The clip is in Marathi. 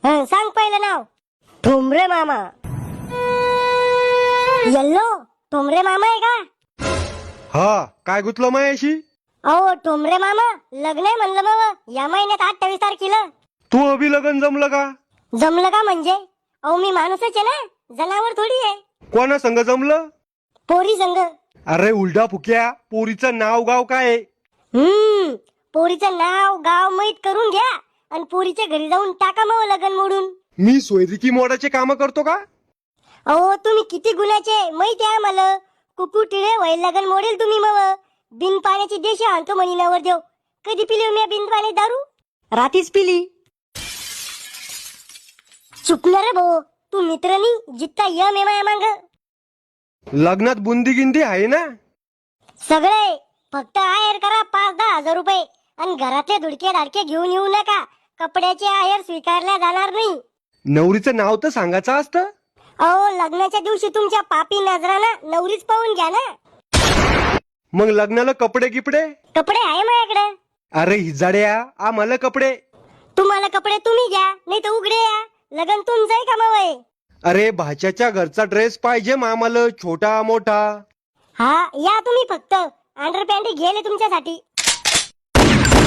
सांग पहिलं नाव. ठोंबरे मामा. येल्लो ठोंबरे मामा आहे का? हा, काय गुतलं मायाशी? अहो ठोंबरे मामा, लग्न आहे म्हणलं मग या महिन्यात 28 तारखेला. तू अभि लगन जमलं का? जमलं का म्हणजे? अहो मी माणूसच आहे ना, जनावर थोडी आहे. कोणा संग जमलं? पोरी संग. अरे उलटा फुक्या, पोरीचं नाव गाव काय आहे? पोरीचं नाव गाव माहित करून घ्या आणि पोरीच्या घरी जाऊन टाका मग लगन मोडून. मी सोयरिकी मोडाचे काम करतो का? अहो तुम्ही किती गुन्ह्याचे माहिती आहे मला. कुकू टिळे वय लगन मोडेल तुम्ही मग. बिन पाण्याची देशी आणतो म्हणी नवर देव. कधी पिली मी बिन पाणी दारू? रातीच पिली. चुकणार रे भाऊ, तू मित्रनी जित्ता यम आहे माया मांग. लग्नात बुंदी गिंदी आहे ना? सगळे फक्त आहेर करा 5-10 हजार रुपये आणि घरातले धुडके धाडके घेऊन येऊ नका. कपड्याचे आहेर स्वीकारल्या जाणार नाही. नवरीचं नाव तर सांगायचं असतं. अहो लग्नाच्या दिवशी तुमच्या पापी नजरानं नवरीच पाहून घ्या ना. मग लग्नाला कपडे गिपडे? कपडे आहे माझ्याकडे. अरे हिजाड्या, आम्हाला कपडे. तुम्हाला कपडे तुम्ही घ्या, नाही तर उघडे या. लगन तुमचं आहे का मग? अरे भाच्याच्या घरचा ड्रेस पाहिजे मामाला, छोटा मोठा. हा या तुम्ही फक्त. अंडरपॅन्ट घेले तुमच्यासाठी.